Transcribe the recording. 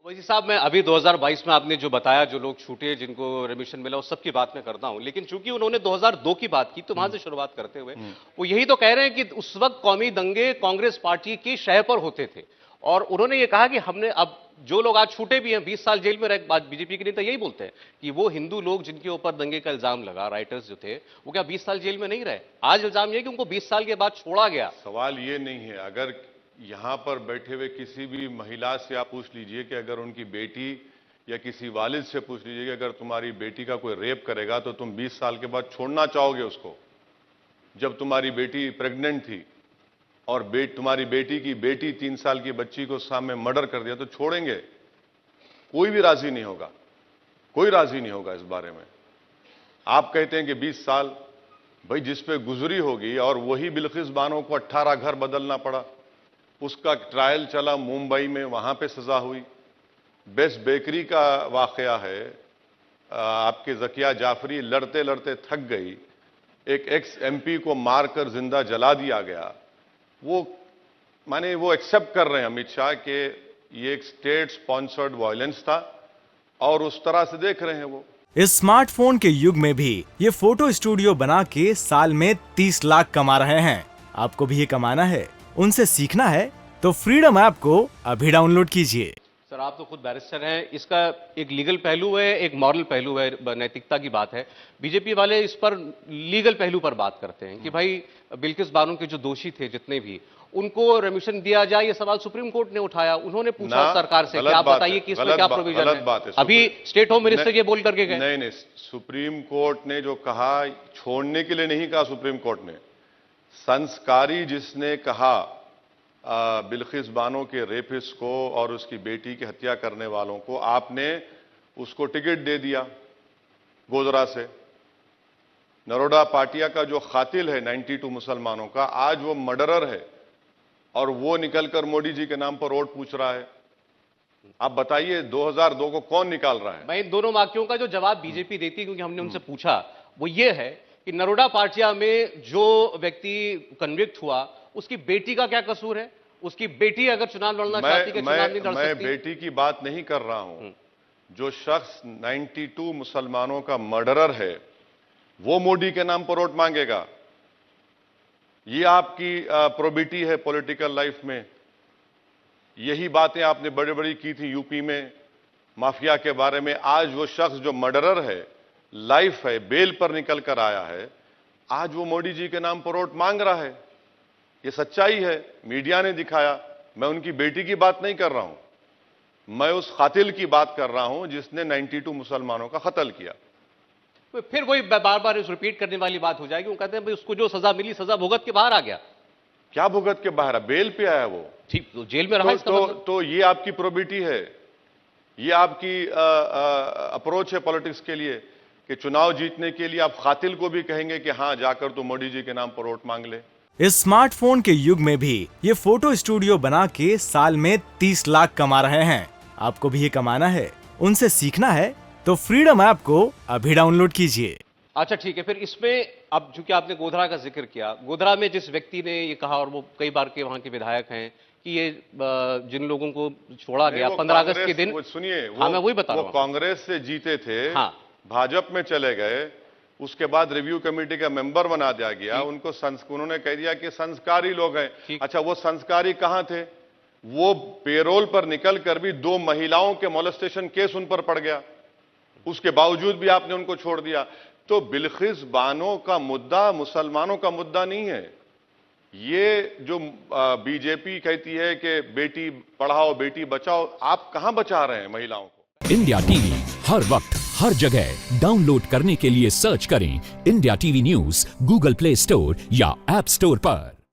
वैसे साहब, मैं अभी 2022 में आपने जो बताया, जो लोग छूटे, जिनको रेमिशन मिला, उस सब की बात मैं करता हूं, लेकिन चूंकि उन्होंने 2002 की बात की, तो वहां से शुरुआत करते हुए वो यही तो कह रहे हैं कि उस वक्त कौमी दंगे कांग्रेस पार्टी की शह पर होते थे। और उन्होंने ये कहा कि हमने अब जो लोग आज छूटे भी हैं, 20 साल जेल में रहे, बात बीजेपी के नेता यही बोलते हैं कि वो हिंदू लोग जिनके ऊपर दंगे का इल्जाम लगा, राइटर्स जो थे, वो क्या 20 साल जेल में नहीं रहे? आज इल्जाम ये कि उनको 20 साल के बाद छोड़ा गया। सवाल ये नहीं है, अगर यहां पर बैठे हुए किसी भी महिला से आप पूछ लीजिए कि अगर उनकी बेटी या किसी वालिद से पूछ लीजिए कि अगर तुम्हारी बेटी का कोई रेप करेगा तो तुम 20 साल के बाद छोड़ना चाहोगे उसको? जब तुम्हारी बेटी प्रेग्नेंट थी और तुम्हारी बेटी की बेटी 3 साल की बच्ची को सामने मर्डर कर दिया तो छोड़ेंगे? कोई भी राजी नहीं होगा, कोई राजी नहीं होगा इस बारे में। आप कहते हैं कि 20 साल, भाई जिस पे गुजरी होगी, और वही बिल्किस बानो को 18 घर बदलना पड़ा, उसका ट्रायल चला मुंबई में, वहां पे सजा हुई। बेस्ट बेकरी का वाकया है, आपके जकिया जाफरी लड़ते लड़ते थक गई, एक एक्स एमपी को मारकर जिंदा जला दिया गया। वो माने वो एक्सेप्ट कर रहे हैं अमित शाह कि ये एक स्टेट स्पॉन्सर्ड वायलेंस था और उस तरह से देख रहे हैं वो। इस स्मार्टफोन के युग में भी ये फोटो स्टूडियो बना के साल में 30 लाख कमा रहे हैं। आपको भी ये कमाना है, उनसे सीखना है तो फ्रीडम ऐप को अभी डाउनलोड कीजिए। सर, आप तो खुद बैरिस्टर हैं, इसका एक लीगल पहलू है, एक मॉरल पहलू है, नैतिकता की बात है। बीजेपी वाले इस पर लीगल पहलू पर बात करते हैं कि भाई बिल्किस बानो के जो दोषी थे जितने भी, उनको रेमिशन दिया जाए। ये सवाल सुप्रीम कोर्ट ने उठाया, उन्होंने पूछा सरकार से कि आप बताइए कि इसमें क्या प्रोविजन है। अभी स्टेट होम मिनिस्टर ये बोल करके गए। नहीं, सुप्रीम कोर्ट ने जो कहा, छोड़ने के लिए नहीं कहा सुप्रीम कोर्ट ने। संस्कारी जिसने कहा बिल्किस बानो के रेपिस्ट को और उसकी बेटी की हत्या करने वालों को, आपने उसको टिकट दे दिया गोधरा से। नरोडा पाटिया का जो कातिल है 92 मुसलमानों का, आज वो मर्डरर है और वो निकलकर मोदी जी के नाम पर वोट पूछ रहा है। आप बताइए 2002 को कौन निकाल रहा है? मैं इन दोनों वाक्यों का जो जवाब बीजेपी देती है, क्योंकि हमने उनसे पूछा, वो ये है कि नरोडा पाटिया में जो व्यक्ति कन्विक्ट हुआ, उसकी बेटी का क्या कसूर है? उसकी बेटी अगर चुनाव लड़ना चाहती है, चुनाव नहीं लड़ सकती? मैं बेटी की बात नहीं कर रहा हूं। जो शख्स 92 मुसलमानों का मर्डरर है, वो मोदी के नाम पर वोट मांगेगा? ये आपकी प्रोबिटी है पॉलिटिकल लाइफ में। यही बातें आपने बड़ी बड़ी की थी यूपी में माफिया के बारे में। आज वो शख्स जो मर्डरर है, लाइफ है, बेल पर निकल कर आया है, आज वो मोदी जी के नाम पर वोट मांग रहा है। ये सच्चाई है, मीडिया ने दिखाया। मैं उनकी बेटी की बात नहीं कर रहा हूं, मैं उस कातिल की बात कर रहा हूं जिसने 92 मुसलमानों का कत्ल किया। फिर वही बार बार इस रिपीट करने वाली बात हो जाएगी। वो कहते हैं भाई उसको जो सजा मिली, सजा भुगत के बाहर आ गया। क्या भुगत के बाहर? बेल पे आया वो, ठीक, तो जेल में रहा। तो ये आपकी प्रोबिटी है, ये आपकी अप्रोच है पॉलिटिक्स के लिए कि चुनाव जीतने के लिए आप कातिल को भी कहेंगे कि हां जाकर तो मोदी जी के नाम पर वोट मांग ले। इस स्मार्टफोन के युग में भी ये फोटो स्टूडियो बना के साल में 30 लाख कमा रहे हैं। आपको भी ये कमाना है, उनसे सीखना है तो फ्रीडम ऐप को अभी डाउनलोड कीजिए। अच्छा ठीक है, फिर इसमें अब चूंकि आपने गोधरा का जिक्र किया, गोधरा में जिस व्यक्ति ने ये कहा, और वो कई बार के वहां के विधायक हैं, कि ये जिन लोगों को छोड़ा गया 15 अगस्त के दिन, सुनिए, हाँ मैं वही बता रहा हूं, कांग्रेस से जीते थे, हाँ, भाजपा में चले गए, उसके बाद रिव्यू कमेटी का मेंबर बना दिया गया, उनको उन्होंने कह दिया कि संस्कारी लोग हैं। अच्छा, वो संस्कारी कहां थे? वो पेरोल पर निकल कर भी 2 महिलाओं के मोलेस्टेशन केस उन पर पड़ गया, उसके बावजूद भी आपने उनको छोड़ दिया। तो बिल्किस बानो का मुद्दा मुसलमानों का मुद्दा नहीं है। ये जो बीजेपी कहती है कि बेटी पढ़ाओ बेटी बचाओ, आप कहां बचा रहे हैं महिलाओं को? इंडिया टीवी हर वक्त हर जगह डाउनलोड करने के लिए सर्च करें India TV news Google play store या ऐप स्टोर पर।